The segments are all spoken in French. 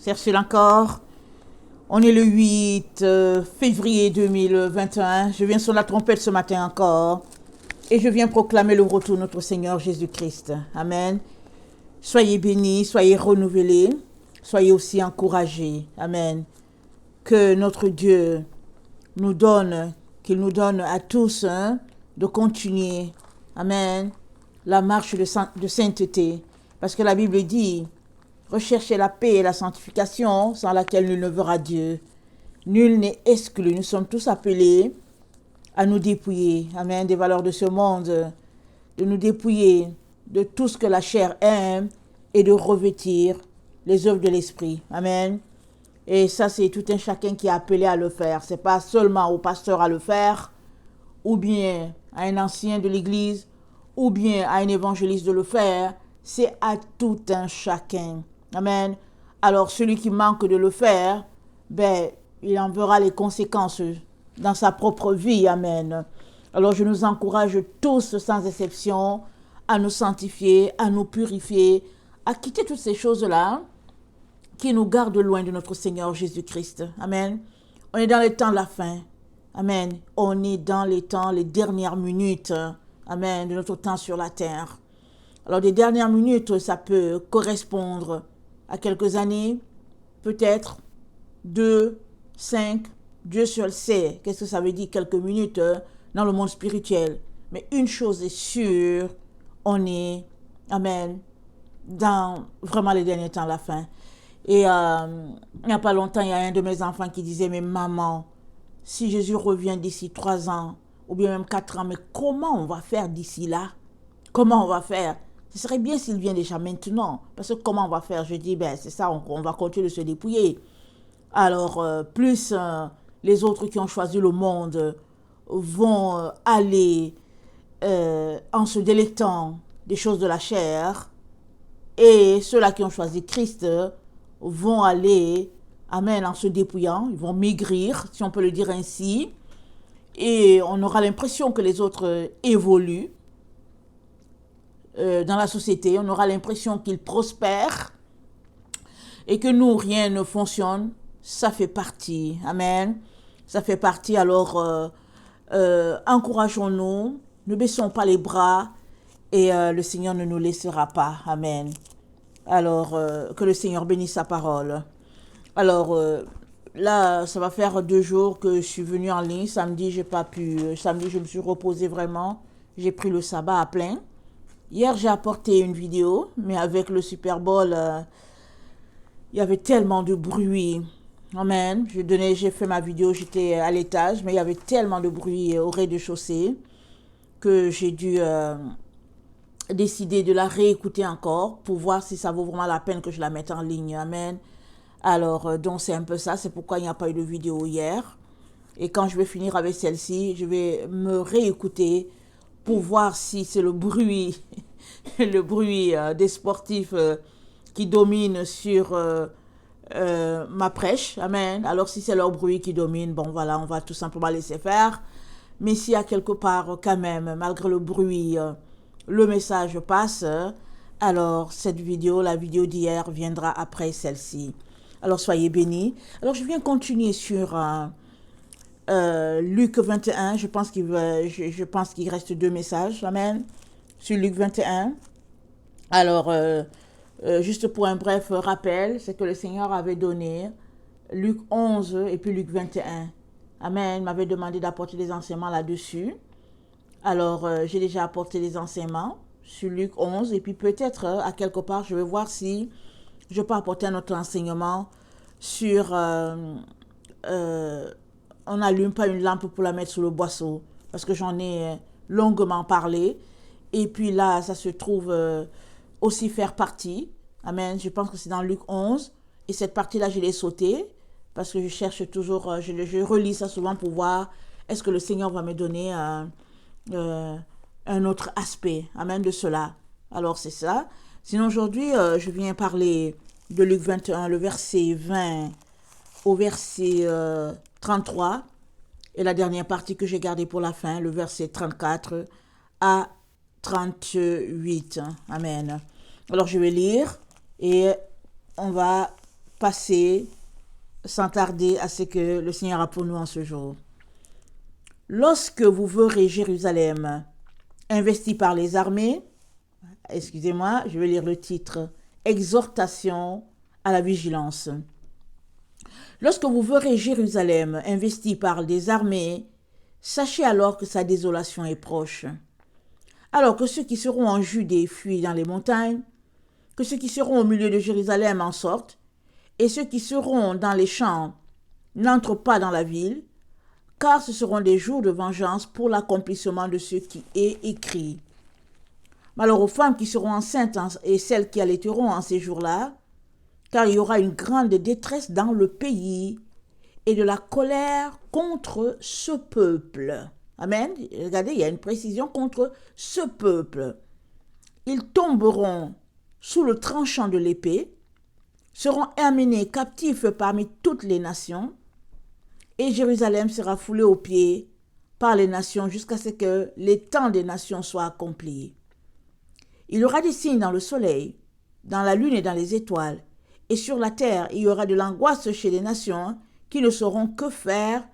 Cherchez encore. On est le 8 février 2021. Je viens sur la trompette ce matin encore. Et je viens proclamer le retour de notre Seigneur Jésus-Christ. Amen. Soyez bénis, soyez renouvelés, soyez aussi encouragés. Amen. Que notre Dieu nous donne, qu'il nous donne à tous de continuer. Amen. La marche de sainteté. Parce que la Bible dit, recherchez la paix et la sanctification sans laquelle nul ne verra Dieu. Nul n'est exclu. Nous sommes tous appelés à nous dépouiller, amen, des valeurs de ce monde, de nous dépouiller de tout ce que la chair aime et de revêtir les œuvres de l'esprit. Amen. Et ça, c'est tout un chacun qui est appelé à le faire. C'est pas seulement au pasteur à le faire, ou bien à un ancien de l'église, ou bien à un évangéliste de le faire. C'est à tout un chacun. Amen. Alors, celui qui manque de le faire, il en verra les conséquences dans sa propre vie. Amen. Alors, je nous encourage tous, sans exception, à nous sanctifier, à nous purifier, à quitter toutes ces choses-là qui nous gardent loin de notre Seigneur Jésus-Christ. Amen. On est dans les temps de la fin. Amen. On est dans les temps, les dernières minutes. Amen. De notre temps sur la terre. Alors, des dernières minutes, ça peut correspondre à quelques années, peut-être 2, 5, Dieu seul sait qu'est-ce que ça veut dire quelques minutes dans le monde spirituel. Mais une chose est sûre, on est, amen, dans vraiment les derniers temps, la fin. Et il n'y a pas longtemps, il y a un de mes enfants qui disait, mais maman, si Jésus revient d'ici 3 ans, ou bien même 4 ans, mais comment on va faire d'ici là? Comment on va faire? Ce serait bien s'il vient déjà maintenant. Parce que comment on va faire? Je dis, c'est ça, on va continuer de se dépouiller. Alors, plus les autres qui ont choisi le monde vont aller en se délectant des choses de la chair, et ceux-là qui ont choisi Christ vont aller, amen, en se dépouillant, ils vont maigrir, si on peut le dire ainsi, et on aura l'impression que les autres évoluent dans la société, on aura l'impression qu'ils prospèrent, et que nous, rien ne fonctionne. Ça fait partie, amen, ça fait partie. Alors encourageons-nous, ne baissons pas les bras, et le Seigneur ne nous laissera pas, amen. Alors que le Seigneur bénisse sa parole. Alors là, ça va faire 2 jours que je suis venue en ligne. Samedi, j'ai pas pu, samedi je me suis reposée vraiment, j'ai pris le sabbat à plein. Hier, j'ai apporté une vidéo, mais avec le Super Bowl, il y avait tellement de bruit. Amen. J'ai fait ma vidéo, j'étais à l'étage, mais il y avait tellement de bruit au rez-de-chaussée que j'ai dû décider de la réécouter encore pour voir si ça vaut vraiment la peine que je la mette en ligne. Amen. Alors, donc c'est un peu ça, c'est pourquoi il n'y a pas eu de vidéo hier. Et quand je vais finir avec celle-ci, je vais me réécouter pour voir si c'est le bruit, le bruit des sportifs qui domine sur ma prêche. Amen. Alors si c'est leur bruit qui domine, bon voilà, on va tout simplement laisser faire. Mais s'il y a quelque part quand même, malgré le bruit, le message passe, alors cette vidéo, la vidéo d'hier, viendra après celle-ci. Alors soyez bénis. Alors je viens continuer sur Luc 21. Je pense qu'il reste 2 messages. Amen. Sur Luc 21. Alors, juste pour un bref rappel, c'est que le Seigneur avait donné Luc 11 et puis Luc 21. Amen. Il m'avait demandé d'apporter des enseignements là-dessus. Alors, j'ai déjà apporté des enseignements sur Luc 11. Et puis peut-être, à quelque part, je vais voir si je peux apporter un autre enseignement sur... on n'allume pas une lampe pour la mettre sous le boisseau. Parce que j'en ai longuement parlé. Et puis là, ça se trouve aussi faire partie. Amen. Je pense que c'est dans Luc 11. Et cette partie-là, je l'ai sautée. Parce que je cherche toujours, je relis ça souvent pour voir est-ce que le Seigneur va me donner un autre aspect. Amen, de cela. Alors, c'est ça. Sinon, aujourd'hui, je viens parler de Luc 21, le verset 20 au verset 33. Et la dernière partie que j'ai gardée pour la fin, le verset 34 à 38. Amen. Alors, je vais lire et on va passer sans tarder à ce que le Seigneur a pour nous en ce jour. Lorsque vous verrez Jérusalem investie par les armées, excusez-moi, je vais lire le titre, Exhortation à la vigilance. Lorsque vous verrez Jérusalem investie par des armées, sachez alors que sa désolation est proche. Alors que ceux qui seront en Judée fuient dans les montagnes, que ceux qui seront au milieu de Jérusalem en sortent, et ceux qui seront dans les champs n'entrent pas dans la ville, car ce seront des jours de vengeance pour l'accomplissement de ce qui est écrit. Malheur aux femmes qui seront enceintes et celles qui allaiteront en ces jours-là, car il y aura une grande détresse dans le pays et de la colère contre ce peuple. Amen. Regardez, il y a une précision contre ce peuple. Ils tomberont sous le tranchant de l'épée, seront amenés captifs parmi toutes les nations, et Jérusalem sera foulée aux pieds par les nations jusqu'à ce que les temps des nations soient accomplis. Il y aura des signes dans le soleil, dans la lune et dans les étoiles, et sur la terre il y aura de l'angoisse chez les nations qui ne sauront que faire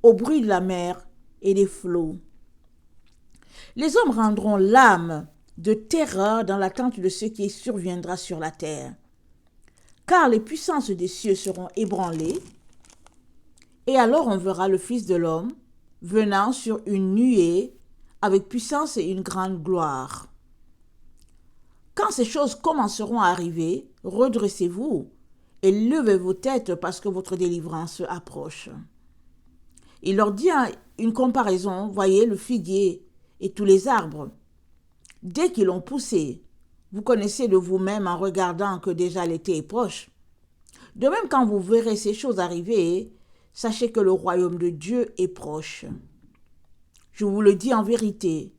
au bruit de la mer et des flots. Les hommes rendront l'âme de terreur dans l'attente de ce qui surviendra sur la terre, car les puissances des cieux seront ébranlées, et alors on verra le Fils de l'homme venant sur une nuée avec puissance et une grande gloire. Quand ces choses commenceront à arriver, redressez-vous et levez vos têtes parce que votre délivrance approche. Il leur dit une comparaison, voyez le figuier et tous les arbres. Dès qu'ils ont poussé, vous connaissez de vous-même en regardant que déjà l'été est proche. De même, quand vous verrez ces choses arriver, sachez que le royaume de Dieu est proche. Je vous le dis en vérité,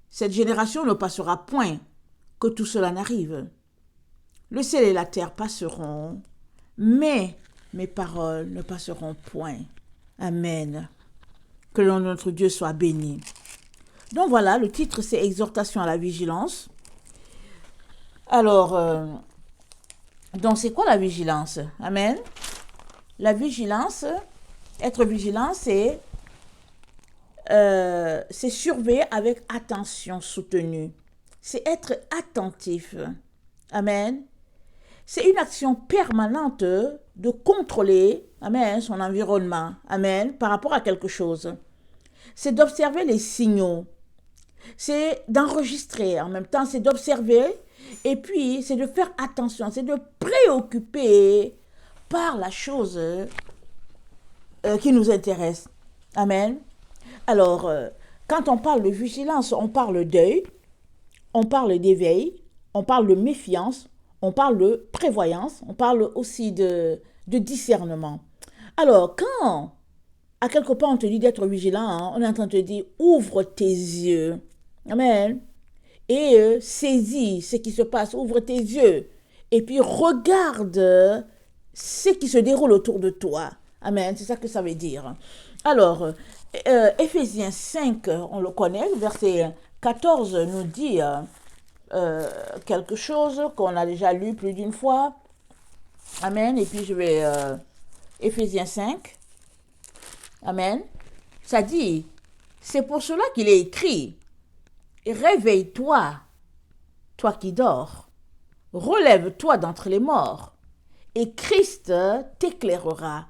cette génération ne passera point que tout cela n'arrive. Le ciel et la terre passeront, mais mes paroles ne passeront point. Amen. Que le nom de notre Dieu soit béni. Donc voilà, le titre c'est Exhortation à la vigilance. Alors, donc c'est quoi la vigilance? Amen. La vigilance, être vigilant, c'est surveiller avec attention soutenue. C'est être attentif. Amen. C'est une action permanente de contrôler, amen, son environnement, amen, par rapport à quelque chose. C'est d'observer les signaux. C'est d'enregistrer en même temps, c'est d'observer et puis c'est de faire attention, c'est de préoccuper par la chose qui nous intéresse. Amen. Alors, quand on parle de vigilance, on parle d'œil, on parle d'éveil, on parle de méfiance, on parle de prévoyance, on parle aussi de discernement. Alors, quand à quelque part on te dit d'être vigilant, hein, on est en train de te dire ouvre tes yeux. Amen. Et saisis ce qui se passe, ouvre tes yeux. Et puis regarde ce qui se déroule autour de toi. Amen. C'est ça que ça veut dire. Alors, Éphésiens 5, on le connaît, verset 14 nous dit quelque chose qu'on a déjà lu plus d'une fois. Amen. Et puis je vais... Éphésiens 5. Amen. Ça dit, c'est pour cela qu'il est écrit, réveille-toi, toi qui dors, relève-toi d'entre les morts, et Christ t'éclairera.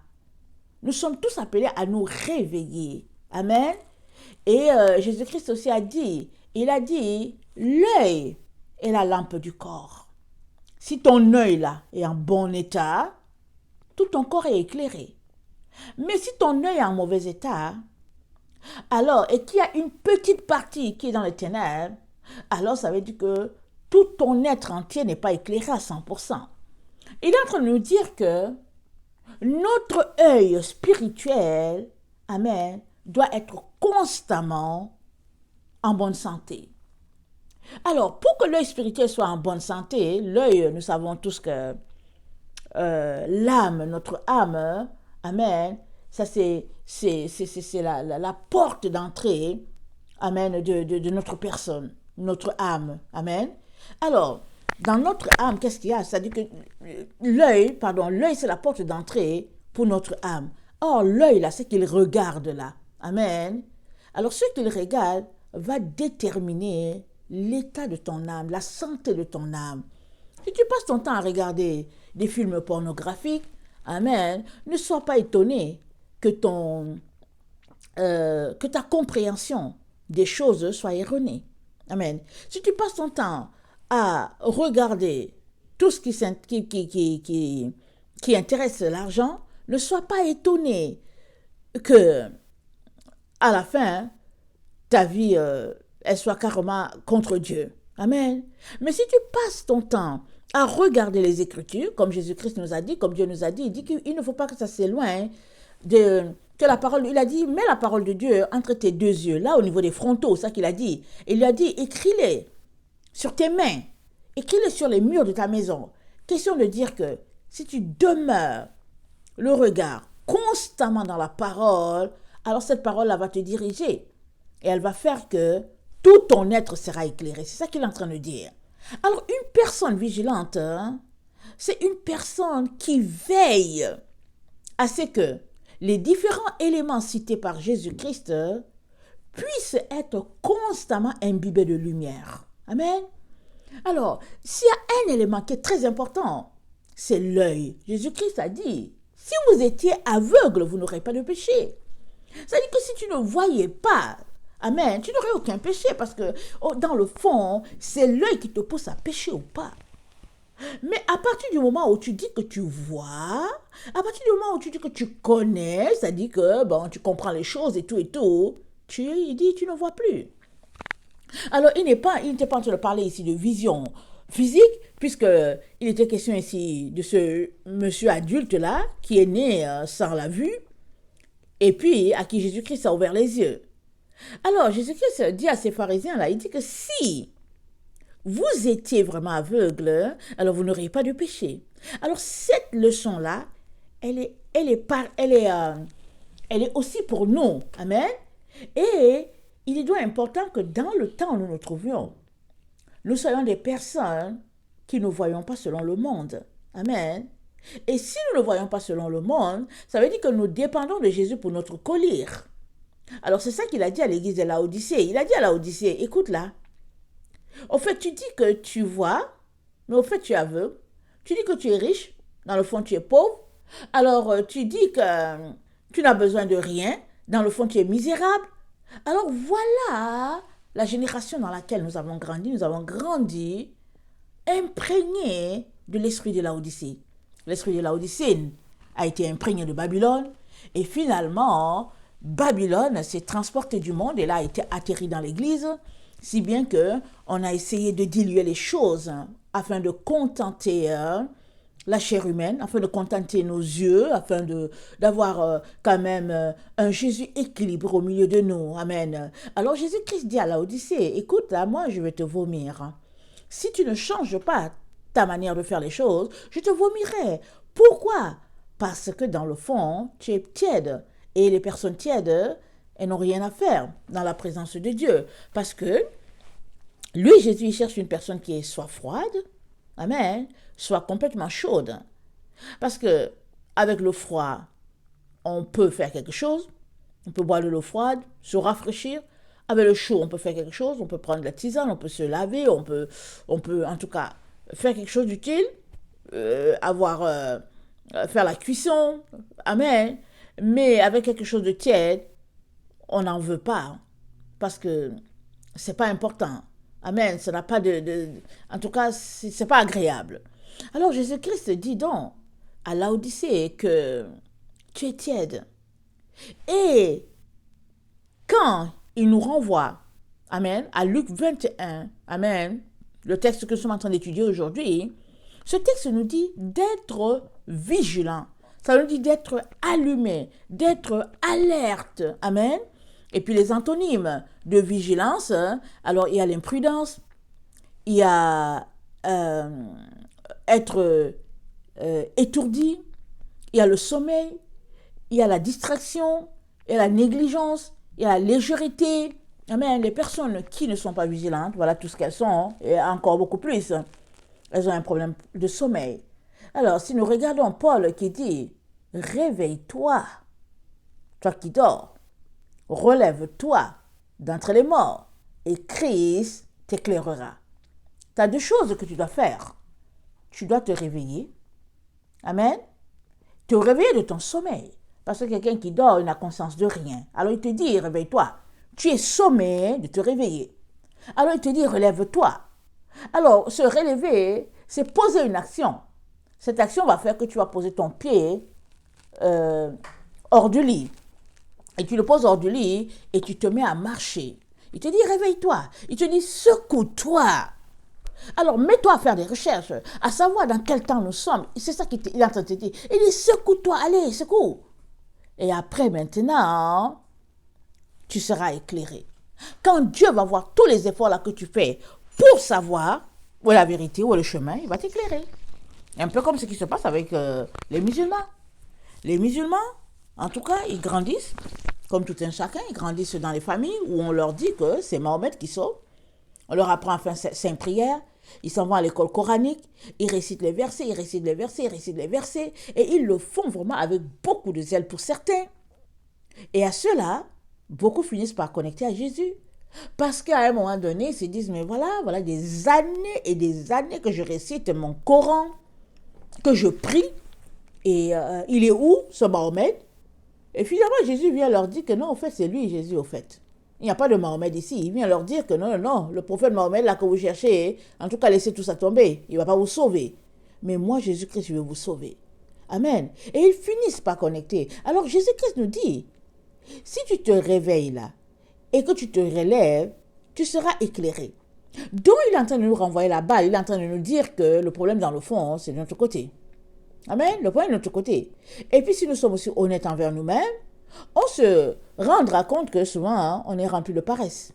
Nous sommes tous appelés à nous réveiller. Amen. Et Jésus-Christ aussi a dit, il a dit, l'œil est la lampe du corps. Si ton œil là est en bon état, tout ton corps est éclairé. Mais si ton œil est en mauvais état, alors, et qu'il y a une petite partie qui est dans les ténèbres, alors ça veut dire que tout ton être entier n'est pas éclairé à 100%. Il est en train de nous dire que notre œil spirituel, amen, doit être constamment en bonne santé. Alors, pour que l'œil spirituel soit en bonne santé, l'œil, nous savons tous que l'âme, notre âme, amen, ça c'est la porte d'entrée, amen, de notre personne, notre âme, amen. Alors, dans notre âme, qu'est-ce qu'il y a? C'est-à-dire que l'œil, c'est la porte d'entrée pour notre âme. Or, l'œil, là, c'est qu'il regarde là. Amen. Alors, ce qu'il regarde va déterminer l'état de ton âme, la santé de ton âme. Si tu passes ton temps à regarder des films pornographiques, amen, ne sois pas étonné que ta compréhension des choses soit erronée. Amen. Si tu passes ton temps à regarder tout ce qui intéresse l'argent, ne sois pas étonné que à la fin, ta vie, elle soit carrément contre Dieu. Amen. Mais si tu passes ton temps à regarder les Écritures, comme Jésus-Christ nous a dit, comme Dieu nous a dit, il dit qu'il ne faut pas que ça s'éloigne que la parole, il a dit, mets la parole de Dieu entre tes deux yeux, là au niveau des frontaux, ça qu'il a dit. Il lui a dit, écris-les sur tes mains, écris-les sur les murs de ta maison. Question de dire que si tu demeures le regard constamment dans la parole, alors cette parole-là va te diriger. Et elle va faire que tout ton être sera éclairé. C'est ça qu'il est en train de dire. Alors, une personne vigilante, c'est une personne qui veille à ce que les différents éléments cités par Jésus-Christ puissent être constamment imbibés de lumière. Amen. Alors, s'il y a un élément qui est très important, c'est l'œil. Jésus-Christ a dit, si vous étiez aveugle, vous n'aurez pas de péché. C'est-à-dire que si tu ne voyais pas, amen, tu n'aurais aucun péché parce que dans le fond, c'est l'œil qui te pousse à pécher ou pas. Mais à partir du moment où tu dis que tu vois, à partir du moment où tu dis que tu connais, c'est-à-dire que bon, tu comprends les choses et tout, il dit tu ne vois plus. Alors il n'était pas en train de parler ici de vision physique, puisqu'il était question ici de ce monsieur adulte-là qui est né sans la vue, et puis à qui Jésus-Christ a ouvert les yeux. Alors Jésus-Christ dit à ces pharisiens-là, il dit que si vous étiez vraiment aveugle, alors vous n'auriez pas de péché. Alors cette leçon-là, elle est aussi pour nous. Amen. Et il est donc important que dans le temps où nous nous trouvions, nous soyons des personnes qui ne voyons pas selon le monde. Amen. Et si nous ne voyons pas selon le monde, ça veut dire que nous dépendons de Jésus pour notre colère. Alors c'est ça qu'il a dit à l'église de Laodicée. Il a dit à Laodicée, écoute là, au fait tu dis que tu vois, mais au fait tu es aveugle. Tu dis que tu es riche, dans le fond tu es pauvre. Alors tu dis que tu n'as besoin de rien, dans le fond tu es misérable. Alors voilà la génération dans laquelle nous avons grandi imprégnés de l'esprit de Laodicée. L'esprit de Laodicée a été imprégné de Babylone et finalement Babylone s'est transportée du monde et là a été atterri dans l'église, si bien qu'on a essayé de diluer les choses afin de contenter la chair humaine, afin de contenter nos yeux, afin d'avoir quand même un Jésus équilibré au milieu de nous. Amen. Alors Jésus-Christ dit à Laodicée, écoute, là, moi je vais te vomir. Si tu ne changes pas ta manière de faire les choses, je te vomirai. Pourquoi? Parce que dans le fond, tu es tiède. Et les personnes tièdes, elles n'ont rien à faire dans la présence de Dieu. Parce que lui, Jésus, il cherche une personne qui est soit froide, amen, soit complètement chaude. Parce que avec le froid, on peut faire quelque chose. On peut boire de l'eau froide, se rafraîchir. Avec le chaud, on peut faire quelque chose. On peut prendre de la tisane, on peut se laver, on peut en tout cas faire quelque chose d'utile, faire la cuisson, amen. Mais avec quelque chose de tiède, on n'en veut pas, parce que c'est pas important. Amen, ça n'a pas en tout cas, c'est pas agréable. Alors Jésus-Christ dit donc à Laodicée que tu es tiède. Et quand il nous renvoie, amen, à Luc 21, amen, le texte que nous sommes en train d'étudier aujourd'hui, ce texte nous dit d'être vigilant. Ça nous dit d'être allumé, d'être alerte. Amen. Et puis les antonymes de vigilance, alors il y a l'imprudence, il y a être étourdi, il y a le sommeil, il y a la distraction, il y a la négligence, il y a la légèreté. Amen. Les personnes qui ne sont pas vigilantes, voilà tout ce qu'elles sont, et encore beaucoup plus. elles ont un problème de sommeil. Alors, si nous regardons Paul qui dit, réveille-toi, toi qui dors, relève-toi d'entre les morts, et Christ t'éclairera. Tu as deux choses que tu dois faire. Tu dois te réveiller. Amen. Te réveiller de ton sommeil. Parce que quelqu'un qui dort, il n'a conscience de rien. Alors il te dit, réveille-toi. Tu es sommé de te réveiller. Alors il te dit, relève-toi. Alors se relever, c'est poser une action. Cette action va faire que tu vas poser ton pied hors du lit. Et tu le poses hors du lit et tu te mets à marcher. Il te dit, réveille-toi. Il te dit, secoue-toi. Alors, mets-toi à faire des recherches, à savoir dans quel temps nous sommes. C'est ça qu'il est en train de te dire. Il dit, secoue-toi, allez, secoue. Et après, maintenant, tu seras éclairé. Quand Dieu va voir tous les efforts là que tu fais pour savoir où est la vérité, où est le chemin, il va t'éclairer. Un peu comme ce qui se passe avec les musulmans. Les musulmans, en tout cas, ils grandissent, comme tout un chacun, ils grandissent dans les familles où on leur dit que c'est Mahomet qui sauve. On leur apprend à faire 5 prières. Ils s'en vont à l'école coranique. Ils récitent les versets, ils récitent les versets, ils récitent les versets. Et ils le font vraiment avec beaucoup de zèle pour certains. Et à ceux-là, beaucoup finissent par connecter à Jésus. Parce qu'à un moment donné, ils se disent, mais voilà des années et des années que je récite mon Coran, que je prie. Et il est où, ce Mahomet? Et finalement, Jésus vient leur dire que non, en fait, c'est lui, Jésus, au fait. Il n'y a pas de Mahomet ici. Il vient leur dire que non, le prophète Mahomet, là que vous cherchez, en tout cas, laissez tout ça tomber. Il ne va pas vous sauver. Mais moi, Jésus-Christ, je vais vous sauver. Amen. Et ils finissent par connecter. Alors, Jésus-Christ nous dit, si tu te réveilles là, et que tu te relèves, tu seras éclairé. Donc, il est en train de nous renvoyer la balle. Il est en train de nous dire que le problème, dans le fond, c'est de notre côté. Amen. Le problème est de notre côté. Et puis, si nous sommes aussi honnêtes envers nous-mêmes, on se rendra compte que souvent, on est rempli de paresse.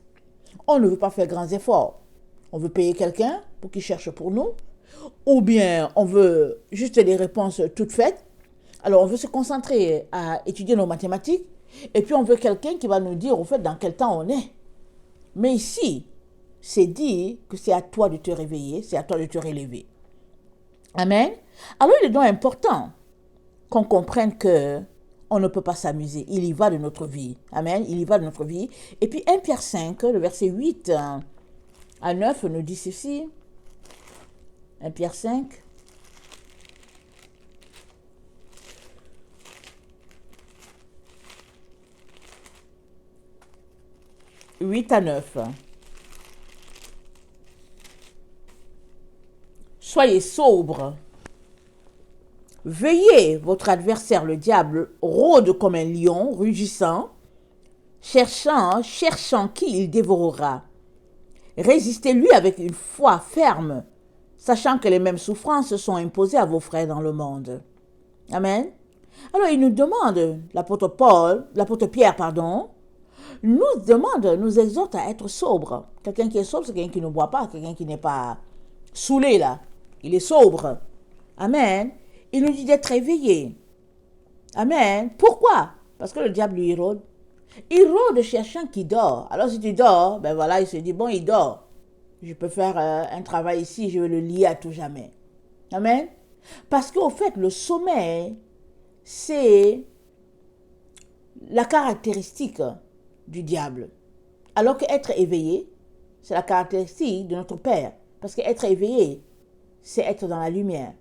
On ne veut pas faire grands efforts. On veut payer quelqu'un pour qu'il cherche pour nous. Ou bien, on veut juste des réponses toutes faites. Alors, on veut se concentrer à étudier nos mathématiques. Et puis, on veut quelqu'un qui va nous dire, au fait, dans quel temps on est. Mais ici, c'est dit que c'est à toi de te réveiller, c'est à toi de te relever. Amen. Alors, il est donc important qu'on comprenne que on ne peut pas s'amuser. Il y va de notre vie. Amen. Il y va de notre vie. Et puis 1 Pierre 5, le verset 8 à 9 nous dit ceci. 1 Pierre 5. « 8 à 9. Soyez sobres. Veillez, votre adversaire le diable rôde comme un lion rugissant, cherchant qui il dévorera. Résistez-lui avec une foi ferme, sachant que les mêmes souffrances sont imposées à vos frères dans le monde. Amen. Alors il nous demande, l'apôtre Pierre, nous exhorte à être sobre. Quelqu'un qui est sobre, c'est quelqu'un qui ne boit pas, quelqu'un qui n'est pas saoulé là. Il est sobre. Amen. Il nous dit d'être éveillé. Amen. Pourquoi? Parce que le diable lui rôde. Il rôde cherchant qui dort. Alors si tu dors, ben voilà, il se dit, bon, il dort. Je peux faire un travail ici, je vais le lier à tout jamais. Amen. Parce qu'au fait, le sommeil, c'est la caractéristique du diable. Alors qu'être éveillé, c'est la caractéristique de notre Père. Parce qu'être éveillé, c'est être dans la lumière.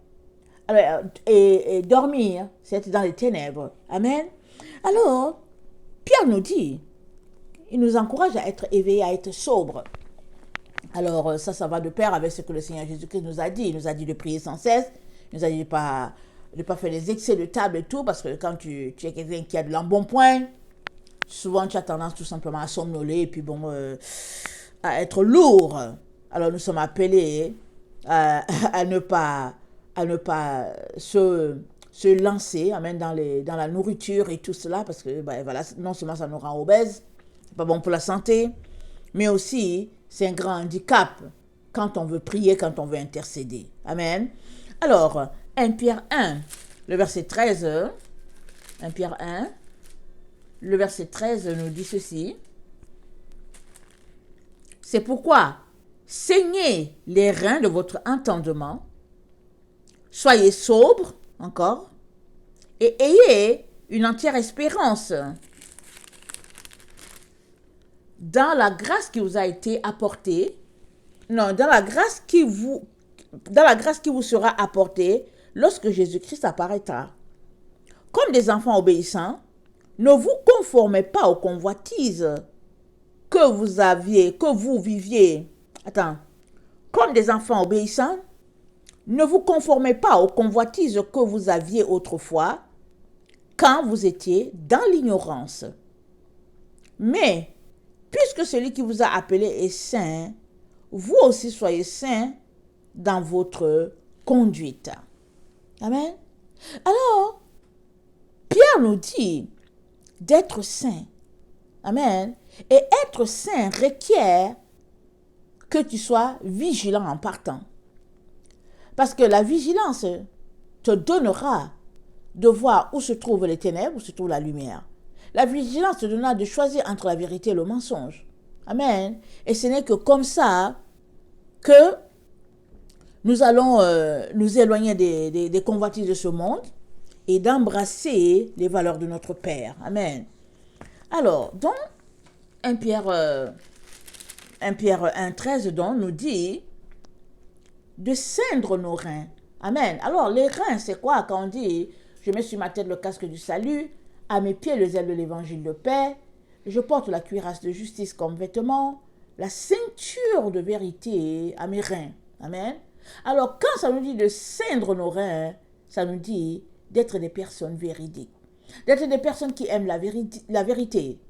Alors, et dormir, c'est être dans les ténèbres. Amen. Alors, Pierre nous dit, il nous encourage à être éveillés, à être sobres. Alors, ça va de pair avec ce que le Seigneur Jésus-Christ nous a dit. Il nous a dit de prier sans cesse. Il nous a dit de ne pas faire des excès de table et tout, parce que quand tu es quelqu'un qui a de l'embonpoint, souvent tu as tendance tout simplement à somnoler et puis bon, à être lourd. Alors, nous sommes appelés à ne pas se lancer, amen, dans la nourriture et tout cela, parce que ben, voilà, non seulement ça nous rend obèses, c'est pas bon pour la santé, mais aussi c'est un grand handicap quand on veut prier, quand on veut intercéder. Amen. Alors, 1 Pierre 1, le verset 13, 1 Pierre 1, le verset 13 nous dit ceci. C'est pourquoi saignez les reins de votre entendement Soyez sobres, encore, et ayez une entière espérance dans la grâce qui vous a été apportée, non, dans la grâce qui vous sera apportée lorsque Jésus-Christ apparaîtra. Comme des enfants obéissants, ne vous conformez pas aux convoitises que vous viviez. Comme des enfants obéissants, ne vous conformez pas aux convoitises que vous aviez autrefois quand vous étiez dans l'ignorance. Mais, puisque celui qui vous a appelé est saint, vous aussi soyez saints dans votre conduite. Amen. Alors, Pierre nous dit d'être saint. Amen. Et être saint requiert que tu sois vigilant en partant. Parce que la vigilance te donnera de voir où se trouvent les ténèbres, où se trouve la lumière. La vigilance te donnera de choisir entre la vérité et le mensonge. Amen. Et ce n'est que comme ça que nous allons nous éloigner des convoitises de ce monde et d'embrasser les valeurs de notre Père. Amen. Alors, donc, 1 Pierre 1,13 donc nous dit de ceindre nos reins. Amen. Alors, les reins, c'est quoi quand on dit je mets sur ma tête le casque du salut, à mes pieds les ailes de l'évangile de paix, je porte la cuirasse de justice comme vêtement, la ceinture de vérité à mes reins. Amen. Alors, quand ça nous dit de ceindre nos reins, ça nous dit d'être des personnes véridiques, d'être des personnes qui aiment la vérité.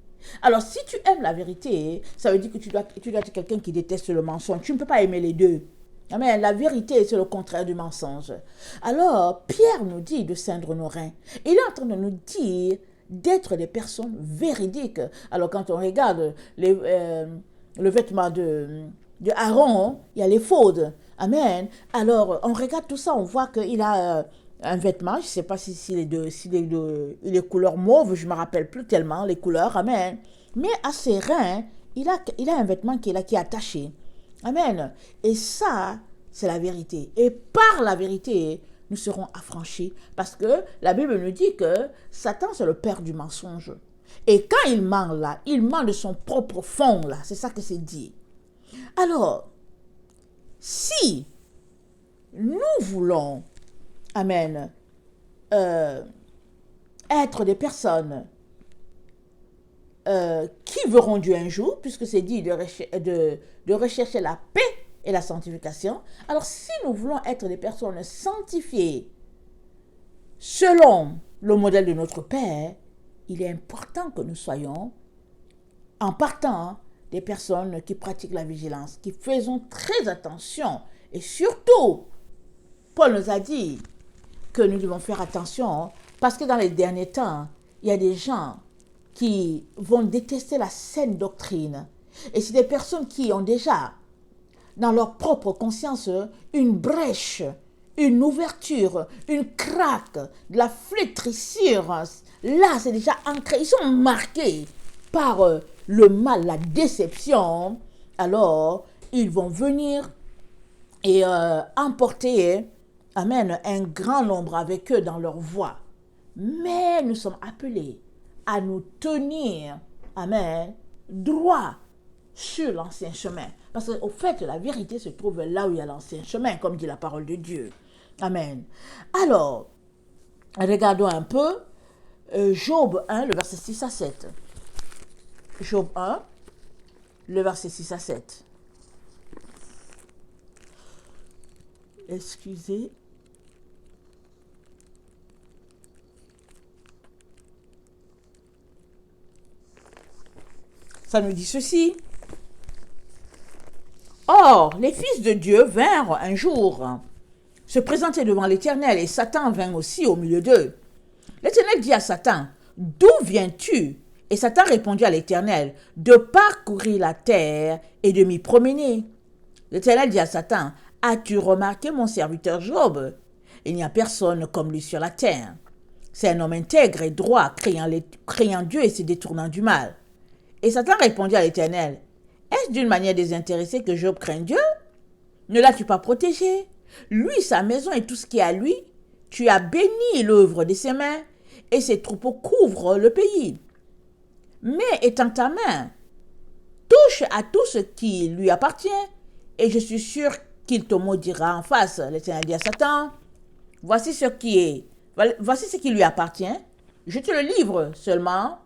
Alors, si tu aimes la vérité, ça veut dire que tu dois être quelqu'un qui déteste le mensonge. Tu ne peux pas aimer les deux. Amen. La vérité, c'est le contraire du mensonge. Alors, Pierre nous dit de ceindre nos reins. Il est en train de nous dire d'être des personnes véridiques. Alors, quand on regarde le vêtement de Aaron, il y a l'éphod. Amen. Alors, on regarde tout ça, on voit qu'il a un vêtement, je ne sais pas s'il est couleur mauve, je ne me rappelle plus tellement les couleurs. Amen. Mais à ses reins, il a un vêtement qui est attaché. Amen. Et ça, c'est la vérité. Et par la vérité, nous serons affranchis. Parce que la Bible nous dit que Satan, c'est le père du mensonge. Et quand il ment là, il ment de son propre fond là. C'est ça que c'est dit. Alors, si nous voulons, amen, être des personnes qui verront Dieu un jour, puisque c'est dit de rechercher la paix et la sanctification. Alors, si nous voulons être des personnes sanctifiées selon le modèle de notre Père, il est important que nous soyons, en partant, des personnes qui pratiquent la vigilance, qui faisons très attention. Et surtout, Paul nous a dit que nous devons faire attention, parce que dans les derniers temps, il y a des gens qui vont détester la saine doctrine. Et c'est des personnes qui ont déjà, dans leur propre conscience, une brèche, une ouverture, une craque, de la flétrissure. Là, c'est déjà ancré. Ils sont marqués par le mal, la déception. Alors, ils vont venir et emporter, amen, un grand nombre avec eux dans leur voie. Mais nous sommes appelés à nous tenir, amen, droit sur l'ancien chemin. Parce qu'au fait, la vérité se trouve là où il y a l'ancien chemin, comme dit la parole de Dieu. Amen. Alors, regardons un peu Job 1, le verset 6 à 7. Job 1, le verset 6 à 7. Excusez. Ça nous dit ceci. Or, les fils de Dieu vinrent un jour se présenter devant l'Éternel, et Satan vint aussi au milieu d'eux. L'Éternel dit à Satan, « D'où viens-tu » Et Satan répondit à l'Éternel, « De parcourir la terre et de m'y promener. » L'Éternel dit à Satan, « As-tu remarqué mon serviteur Job? Il n'y a personne comme lui sur la terre. C'est un homme intègre et droit, craignant Dieu et se détournant du mal. » Et Satan répondit à l'Éternel, « Est-ce d'une manière désintéressée que Job craint Dieu? Ne l'as-tu pas protégé? Lui, sa maison et tout ce qui est à lui, tu as béni l'œuvre de ses mains, et ses troupeaux couvrent le pays. Mais étends ta main, touche à tout ce qui lui appartient, et je suis sûr qu'il te maudira en face. L'Éternel dit à Satan, voici ce qui lui appartient, je te le livre seulement,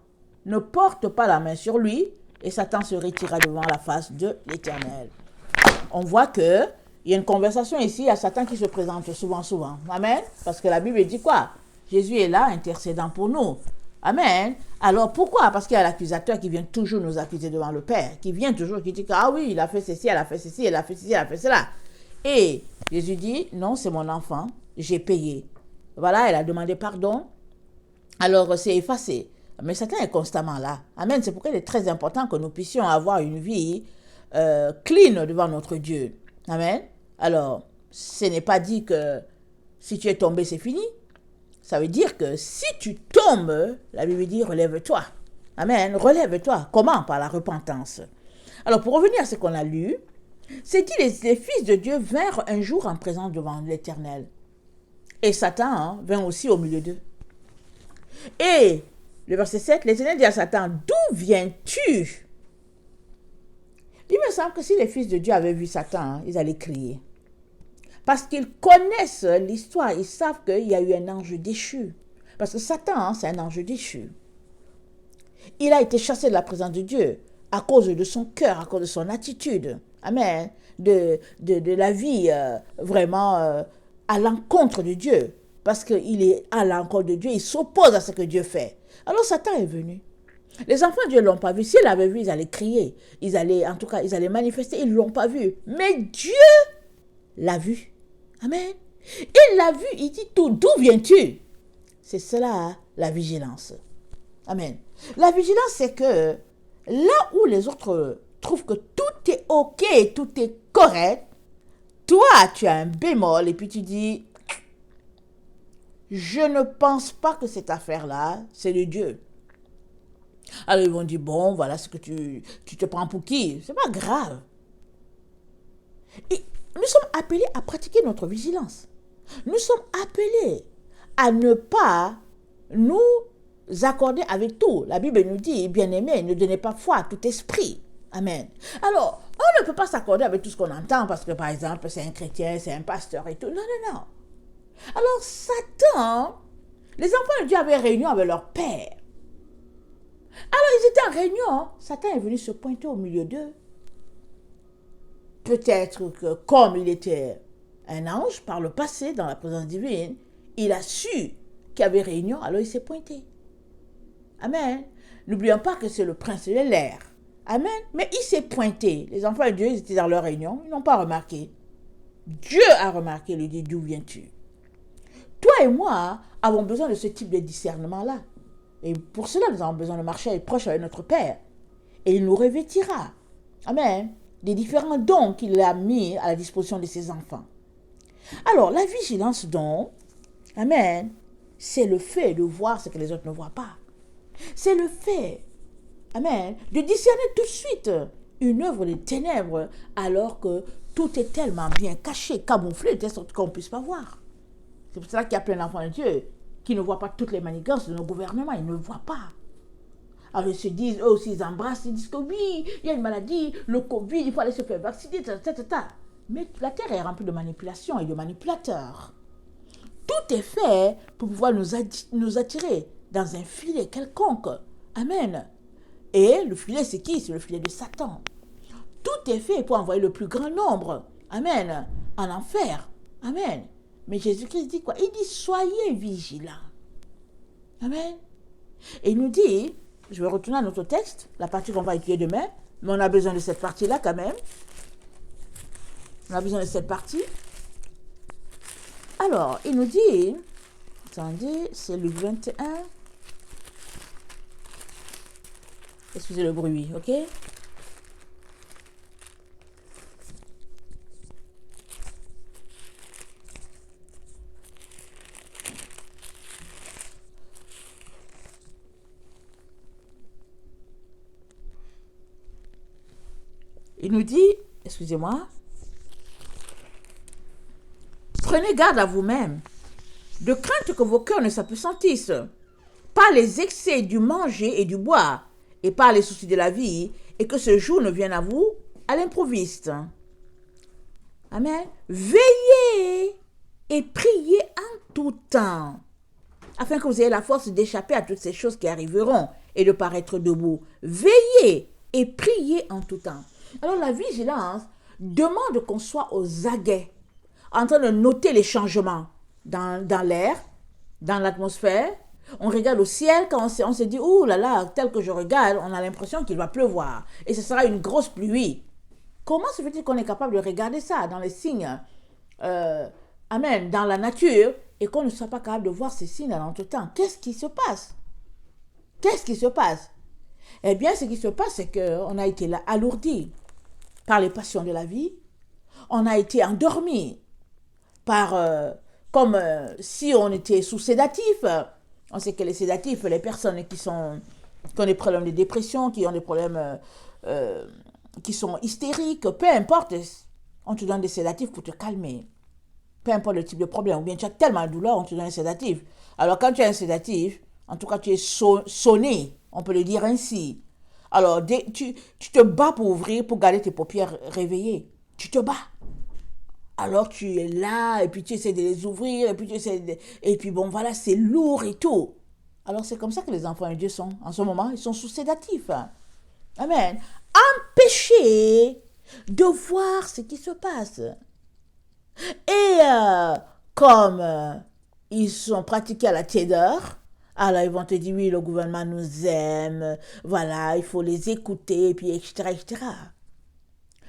ne porte pas la main sur lui, et Satan se retira devant la face de l'Éternel. On voit que il y a une conversation ici, il y a Satan qui se présente souvent. Amen. Parce que la Bible dit quoi? Jésus est là, intercédant pour nous. Amen. Alors pourquoi? Parce qu'il y a l'accusateur qui vient toujours nous accuser devant le Père, qui vient toujours, qui dit que, ah oui, il a fait ceci, elle a fait ceci, elle a fait ceci, elle a fait cela. Et Jésus dit, non, c'est mon enfant, j'ai payé. Voilà, elle a demandé pardon, alors c'est effacé. Mais Satan est constamment là. Amen. C'est pourquoi il est très important que nous puissions avoir une vie clean devant notre Dieu. Amen. Alors, ce n'est pas dit que si tu es tombé, c'est fini. Ça veut dire que si tu tombes, la Bible dit relève-toi. Amen. Relève-toi. Comment? Par la repentance. Alors, pour revenir à ce qu'on a lu, c'est dit les fils de Dieu vinrent un jour en présence devant l'Éternel. Et Satan vint aussi au milieu d'eux. Et le verset 7, l'Éternel dit à Satan, d'où viens-tu? Il me semble que si les fils de Dieu avaient vu Satan, ils allaient crier. Parce qu'ils connaissent l'histoire, ils savent qu'il y a eu un ange déchu. Parce que Satan, c'est un ange déchu. Il a été chassé de la présence de Dieu à cause de son cœur, à cause de son attitude. Amen. De la vie vraiment à l'encontre de Dieu. Parce qu'il est à l'encontre de Dieu, il s'oppose à ce que Dieu fait. Alors Satan est venu. Les enfants de Dieu ne l'ont pas vu. S'ils l'avaient vu, ils allaient crier. Ils allaient manifester. Ils ne l'ont pas vu. Mais Dieu l'a vu. Amen. Il l'a vu. Il dit tout. D'où viens-tu? C'est cela, la vigilance. Amen. La vigilance, c'est que là où les autres trouvent que tout est OK, tout est correct, toi, tu as un bémol et puis tu dis, je ne pense pas que cette affaire-là, c'est de Dieu. Alors ils vont dire, bon, voilà ce que tu te prends pour qui? C'est pas grave. Et nous sommes appelés à pratiquer notre vigilance. Nous sommes appelés à ne pas nous accorder avec tout. La Bible nous dit, bien-aimés, ne donnez pas foi à tout esprit. Amen. Alors, on ne peut pas s'accorder avec tout ce qu'on entend parce que, par exemple, c'est un chrétien, c'est un pasteur et tout. Non. Alors, Satan, les enfants de Dieu avaient réunion avec leur père. Alors, ils étaient en réunion. Satan est venu se pointer au milieu d'eux. Peut-être que, comme il était un ange par le passé, dans la présence divine, il a su qu'il y avait réunion, alors il s'est pointé. Amen. N'oublions pas que c'est le prince de l'air. Amen. Mais il s'est pointé. Les enfants de Dieu, ils étaient dans leur réunion, ils n'ont pas remarqué. Dieu a remarqué, il lui dit, d'où viens-tu? Toi et moi avons besoin de ce type de discernement-là. Et pour cela, nous avons besoin de marcher proche avec notre Père. Et il nous revêtira. Amen. Des différents dons qu'il a mis à la disposition de ses enfants. Alors, la vigilance donc, amen, c'est le fait de voir ce que les autres ne voient pas. C'est le fait, amen, de discerner tout de suite une œuvre des ténèbres alors que tout est tellement bien caché, camouflé, de sorte qu'on ne puisse pas voir. C'est pour cela qu'il y a plein d'enfants de Dieu qui ne voient pas toutes les manigances de nos gouvernements, ils ne voient pas. Alors ils se disent, eux aussi ils embrassent, ils disent que oui, il y a une maladie, le Covid, il faut aller se faire vacciner, Mais la terre est remplie de manipulations et de manipulateurs. Tout est fait pour pouvoir nous attirer dans un filet quelconque. Amen. Et le filet, c'est qui? C'est le filet de Satan. Tout est fait pour envoyer le plus grand nombre. Amen. En enfer. Amen. Mais Jésus-Christ dit quoi? Il dit, soyez vigilants. Amen. Et il nous dit, je vais retourner à notre texte, la partie qu'on va étudier demain, mais on a besoin de cette partie-là quand même. On a besoin de cette partie. Alors, il nous dit, attendez, c'est Luc 21. Excusez le bruit, ok? Il nous dit, excusez-moi, Prenez garde à vous-même, de crainte que vos cœurs ne s'apesantissent par les excès du manger et du boire, et par les soucis de la vie, et que ce jour ne vienne à vous à l'improviste. Amen. Veillez et priez en tout temps, afin que vous ayez la force d'échapper à toutes ces choses qui arriveront et de paraître debout. Veillez et priez en tout temps. Alors la vigilance demande qu'on soit aux aguets, en train de noter les changements dans l'air, dans l'atmosphère. On regarde au ciel, quand on se dit, ouh là là, tel que je regarde, on a l'impression qu'il va pleuvoir. Et ce sera une grosse pluie. Comment se fait-il qu'on est capable de regarder ça dans les signes, amen, dans la nature, et qu'on ne soit pas capable de voir ces signes à l'entretemps? Qu'est-ce qui se passe? Qu'est-ce qui se passe? Eh bien, ce qui se passe, c'est qu'on a été là alourdi par les passions de la vie. On a été endormi par, comme si on était sous sédatif. On sait que les sédatifs, les personnes qui ont des problèmes de dépression, qui ont des problèmes, qui sont hystériques, peu importe, on te donne des sédatifs pour te calmer. Peu importe le type de problème, ou bien tu as tellement de douleur, on te donne un sédatif. Alors quand tu as un sédatif, en tout cas tu es sonné, on peut le dire ainsi. Alors tu te bats pour ouvrir, pour garder tes paupières réveillées. Tu te bats. Alors tu es là, et puis tu essaies de les ouvrir, et puis bon voilà, c'est lourd et tout. Alors c'est comme ça que les enfants de Dieu sont. En ce moment, ils sont sous sédatifs. Amen. Empêchés de voir ce qui se passe. Et comme ils sont pratiqués à la tiédeur, alors ils vont te dire, oui, le gouvernement nous aime, voilà, il faut les écouter, et puis etc., etc.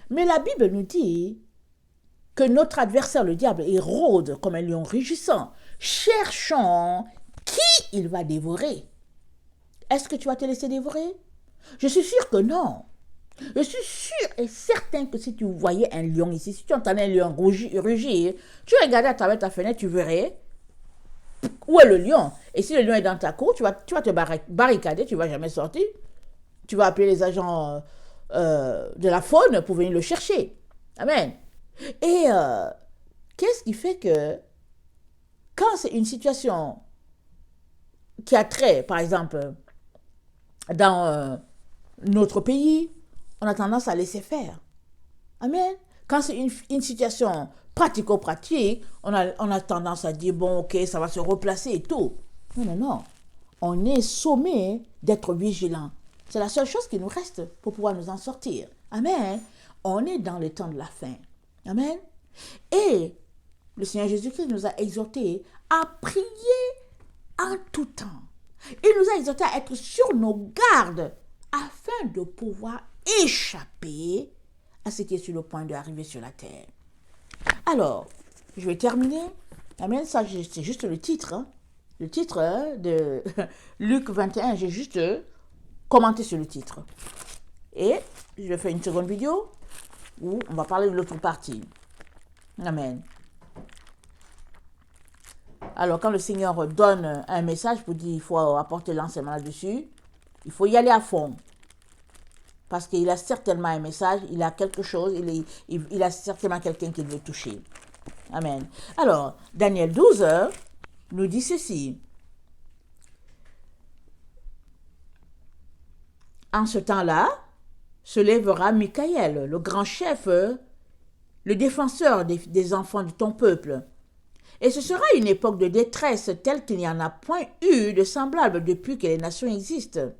Mais la Bible nous dit que notre adversaire, le diable, il rôde comme un lion rugissant, cherchant qui il va dévorer. Est-ce que tu vas te laisser dévorer? Je suis sûre que non. Je suis sûre et certain que si tu voyais un lion ici, si tu entendais un lion rugir, tu regardais à travers ta fenêtre, tu verrais où est le lion. Et si le lion est dans ta cour, tu vas te barricader, tu ne vas jamais sortir. Tu vas appeler les agents de la faune pour venir le chercher. Amen. Et qu'est-ce qui fait que quand c'est une situation qui a trait, par exemple, dans notre pays, on a tendance à laisser faire. Amen. Quand c'est une situation pratico-pratique, on a tendance à dire, bon, ok, ça va se replacer et tout. Non, non, non. On est sommé d'être vigilant. C'est la seule chose qui nous reste pour pouvoir nous en sortir. Amen. On est dans le temps de la fin. Amen. Et le Seigneur Jésus-Christ nous a exhortés à prier en tout temps. Il nous a exhortés à être sur nos gardes afin de pouvoir échapper à ce qui est sur le point d'arriver sur la terre. Alors, je vais terminer. Amen. Ça, c'est juste le titre. Hein. Le titre de Luc 21. J'ai juste commenté sur le titre. Et je vais faire une seconde vidéo où on va parler de l'autre partie. Amen. Alors, quand le Seigneur donne un message pour dire qu'il faut apporter l'enseignement là-dessus, il faut y aller à fond. Parce qu'il a certainement un message, il a quelque chose, il a certainement quelqu'un qui veut toucher. Amen. Alors, Daniel 12 nous dit ceci. En ce temps-là, se lèvera Michaël, le grand chef, le défenseur des enfants de ton peuple. Et ce sera une époque de détresse telle qu'il n'y en a point eu de semblable depuis que les nations existent,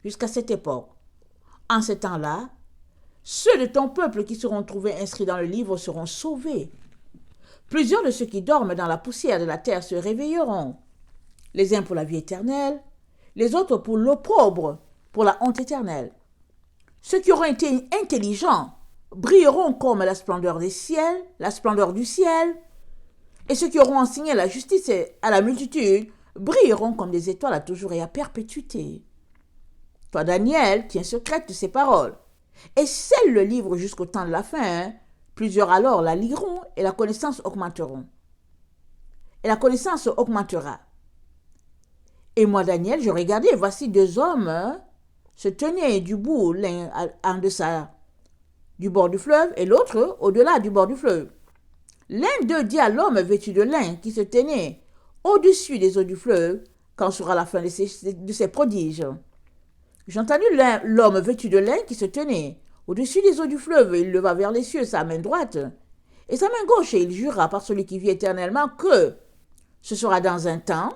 jusqu'à cette époque. En ce temps-là, ceux de ton peuple qui seront trouvés inscrits dans le livre seront sauvés. Plusieurs de ceux qui dorment dans la poussière de la terre se réveilleront, les uns pour la vie éternelle, les autres pour l'opprobre, pour la honte éternelle. Ceux qui auront été intelligents brilleront comme la splendeur des ciels, la splendeur du ciel, et ceux qui auront enseigné la justice à la multitude brilleront comme des étoiles à toujours et à perpétuité. Toi, Daniel, tiens secrète de ces paroles, et scelle le livre jusqu'au temps de la fin. Plusieurs alors la liront, et la connaissance augmenteront. Et la connaissance augmentera. Et moi, Daniel, je regardais, et voici deux hommes se tenaient du bout, l'un en deçà du bord du fleuve, et l'autre au-delà du bord du fleuve. L'un d'eux dit à l'homme vêtu de lin qui se tenait au-dessus des eaux du fleuve, quand sera la fin de ces prodiges. J'ai entendu l'homme vêtu de lin qui se tenait au-dessus des eaux du fleuve. Il leva vers les cieux sa main droite et sa main gauche, et il jura par celui qui vit éternellement que ce sera dans un temps,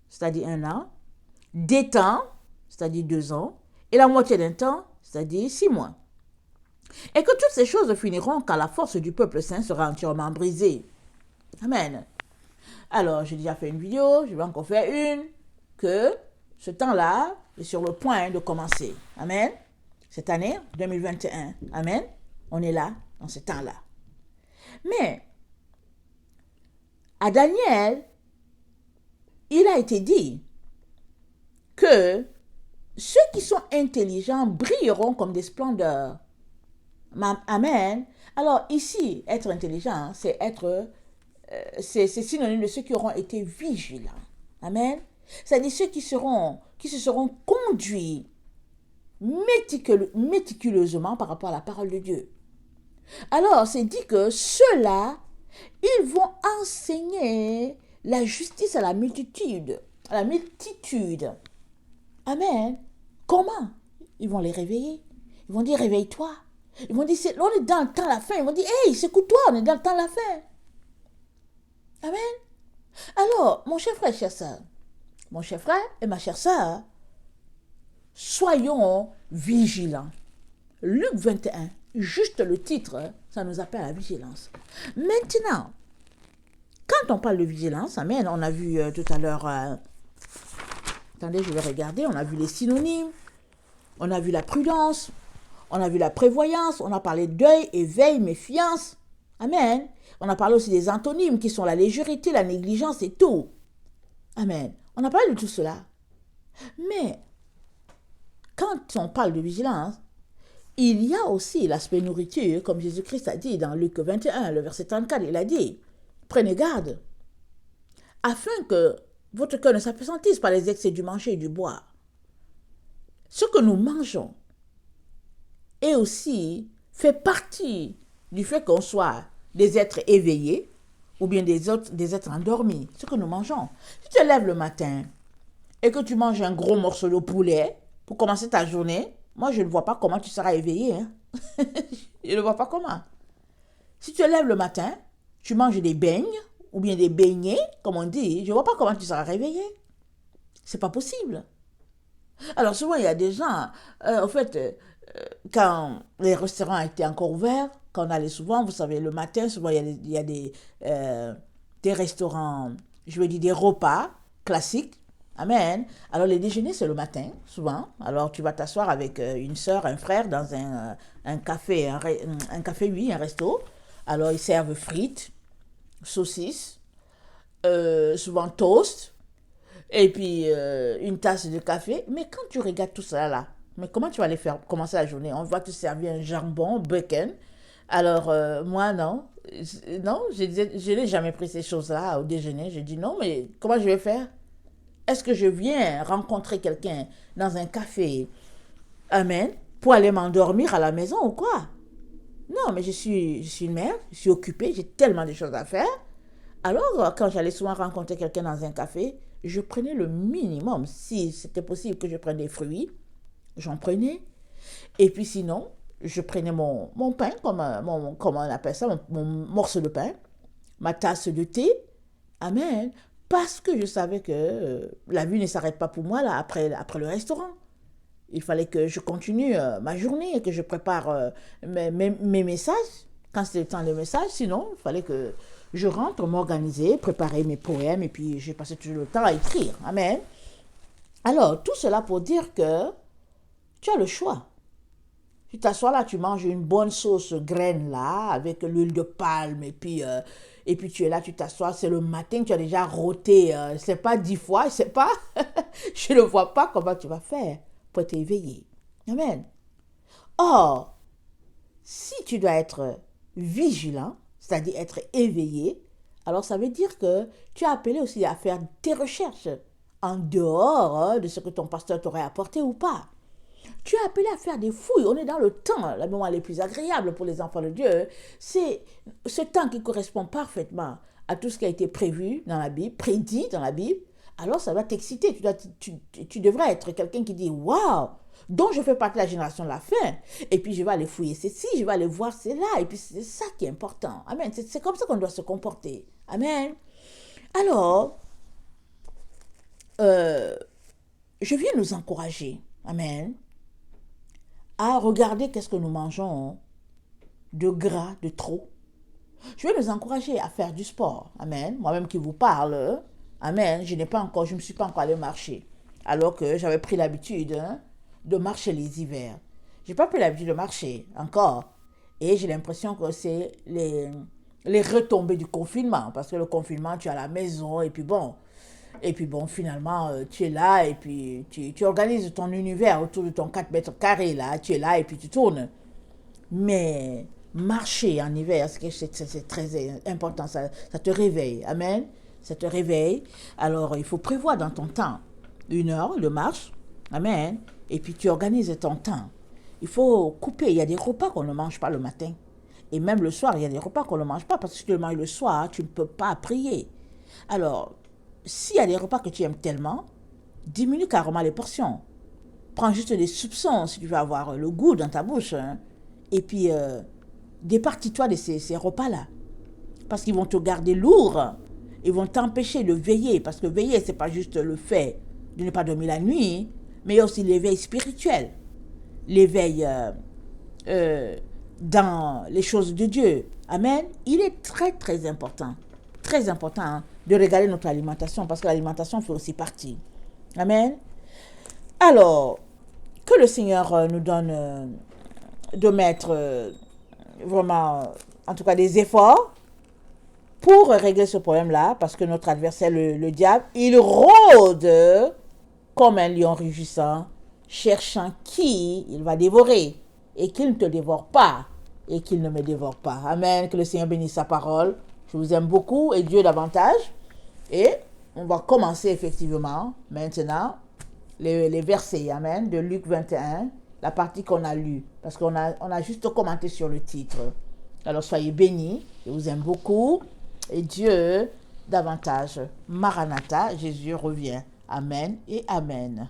c'est-à-dire 1 an, des temps, c'est-à-dire 2 ans, et la moitié d'un temps, c'est-à-dire 6 mois. Et que toutes ces choses finiront quand la force du peuple saint sera entièrement brisée. Amen. Alors, j'ai déjà fait une vidéo, je vais encore faire une, que ce temps-là est sur le point de commencer. Amen. Cette année 2021. Amen. On est là, dans ce temps-là. Mais, à Daniel, il a été dit que ceux qui sont intelligents brilleront comme des splendeurs. Amen. Alors ici, être intelligent, c'est c'est synonyme de ceux qui auront été vigilants. Amen. C'est-à-dire ceux qui se seront conduits méticuleusement par rapport à la parole de Dieu. Alors, c'est dit que ceux-là, ils vont enseigner la justice à la multitude. À la multitude. Amen. Comment? Ils vont les réveiller. Ils vont dire, réveille-toi. Ils vont dire, on est dans le temps de la fin. Ils vont dire, hey, secoue-toi, on est dans le temps de la fin. Amen. Alors, mon cher frère, chère sœur, mon cher frère et ma chère sœur, soyons vigilants. Luc 21, juste le titre, ça nous appelle à la vigilance. Maintenant, quand on parle de vigilance, amen, on a vu tout à l'heure, attendez, je vais regarder, on a vu les synonymes, on a vu la prudence, on a vu la prévoyance, on a parlé deuil, éveil, méfiance. Amen. On a parlé aussi des antonymes qui sont la légèreté, la négligence et tout. Amen. On a parlé de tout cela. Mais, quand on parle de vigilance, il y a aussi l'aspect nourriture, comme Jésus-Christ a dit dans Luc 21, le verset 34, il a dit, prenez garde, afin que votre cœur ne s'appesantisse par les excès du manger et du boire. Ce que nous mangeons et aussi fait partie du fait qu'on soit des êtres éveillés ou bien des êtres endormis, ce que nous mangeons. Si tu te lèves le matin et que tu manges un gros morceau de poulet pour commencer ta journée, moi je ne vois pas comment tu seras éveillé. Hein? Je ne vois pas comment. Si tu te lèves le matin, tu manges des beignes ou bien des beignets, comme on dit, je ne vois pas comment tu seras réveillé. C'est pas possible. Alors souvent il y a des gens, en fait, quand les restaurants étaient encore ouverts, quand on allait souvent, vous savez, le matin, souvent il y a des restaurants, je veux dire des repas classiques. Amen. Alors les déjeuners, c'est le matin, souvent. Alors tu vas t'asseoir avec une soeur, un frère dans un café, un café, oui, un resto. Alors ils servent frites, saucisses, souvent toast, et puis une tasse de café. Mais quand tu regardes tout ça là, mais comment tu vas les faire commencer la journée? On va te servir un jambon, bacon. Alors, moi, non. Non, je n'ai jamais pris ces choses-là au déjeuner. J'ai dit non, mais comment je vais faire? Est-ce que je viens rencontrer quelqu'un dans un café, amen, pour aller m'endormir à la maison ou quoi? Non, mais je suis une mère, je suis occupée, j'ai tellement de choses à faire. Alors, quand j'allais souvent rencontrer quelqu'un dans un café, je prenais le minimum. Si c'était possible que je prenne des fruits, j'en prenais. Et puis sinon, je prenais mon pain, comment on appelle ça, mon morceau de pain, ma tasse de thé. Amen. Parce que je savais que la vie ne s'arrête pas pour moi là, après le restaurant. Il fallait que je continue ma journée et que je prépare mes messages. Quand c'était le temps des messages, sinon, il fallait que je rentre, m'organiser, préparer mes poèmes et puis j'ai passé tout le temps à écrire. Amen. Alors, tout cela pour dire que tu as le choix. Tu t'assois là, tu manges une bonne sauce graine là, avec l'huile de palme, et puis tu es là, tu t'assois, c'est le matin, tu as déjà rôté, c'est pas 10 fois, c'est pas, je ne vois pas comment tu vas faire pour t'éveiller. Amen. Or, si tu dois être vigilant, c'est-à-dire être éveillé, alors ça veut dire que tu es appelé aussi à faire tes recherches en dehors de ce que ton pasteur t'aurait apporté ou pas. Tu es appelé à faire des fouilles. On est dans le temps, le moment le plus agréable pour les enfants de Dieu. C'est ce temps qui correspond parfaitement à tout ce qui a été prévu dans la Bible, prédit dans la Bible. Alors ça va t'exciter. Tu devrais être quelqu'un qui dit waouh, dont je fais partie de la génération de la fin. Et puis je vais aller fouiller ceci, je vais aller voir cela. Et puis c'est ça qui est important. Amen. C'est comme ça qu'on doit se comporter. Amen. Alors, je viens nous encourager. Amen. À regarder qu'est-ce que nous mangeons de gras, de trop. Je vais nous encourager à faire du sport. Amen. Moi-même qui vous parle. Amen. Je ne me suis pas encore allé marcher. Alors que j'avais pris l'habitude de marcher les hivers. Je n'ai pas pris l'habitude de marcher encore. Et j'ai l'impression que c'est les retombées du confinement. Parce que le confinement, tu es à la maison et puis bon. Et puis bon, finalement, tu es là et puis tu organises ton univers autour de ton 4 mètres carrés là. Tu es là et puis tu tournes. Mais marcher en hiver, c'est très important. Ça te réveille. Amen. Ça te réveille. Alors, il faut prévoir dans ton temps 1 heure de marche. Amen. Et puis, tu organises ton temps. Il faut couper. Il y a des repas qu'on ne mange pas le matin. Et même le soir, il y a des repas qu'on ne mange pas parce que si tu le manges le soir, tu ne peux pas prier. Alors, s'il y a des repas que tu aimes tellement, diminue carrément les portions. Prends juste des soupçons si tu veux avoir le goût dans ta bouche. Et puis, départis-toi de ces repas-là. Parce qu'ils vont te garder lourd. Ils vont t'empêcher de veiller. Parce que veiller, ce n'est pas juste le fait de ne pas dormir la nuit, mais il y a aussi l'éveil spirituel. L'éveil dans les choses de Dieu. Amen. Il est très, très important. Très important de regarder notre alimentation. Parce que l'alimentation fait aussi partie. Amen. Alors, que le Seigneur nous donne de mettre vraiment, en tout cas, des efforts pour régler ce problème-là, parce que notre adversaire, le diable, il rôde comme un lion rugissant, cherchant qui il va dévorer, et qu'il ne te dévore pas, et qu'il ne me dévore pas. Amen, que le Seigneur bénisse sa parole. Je vous aime beaucoup, et Dieu davantage. Et on va commencer effectivement, maintenant, les versets, amen, de Luc 21, la partie qu'on a lue, parce qu'on a juste commenté sur le titre. Alors soyez bénis, je vous aime beaucoup, et Dieu davantage. Maranatha, Jésus revient. Amen et amen.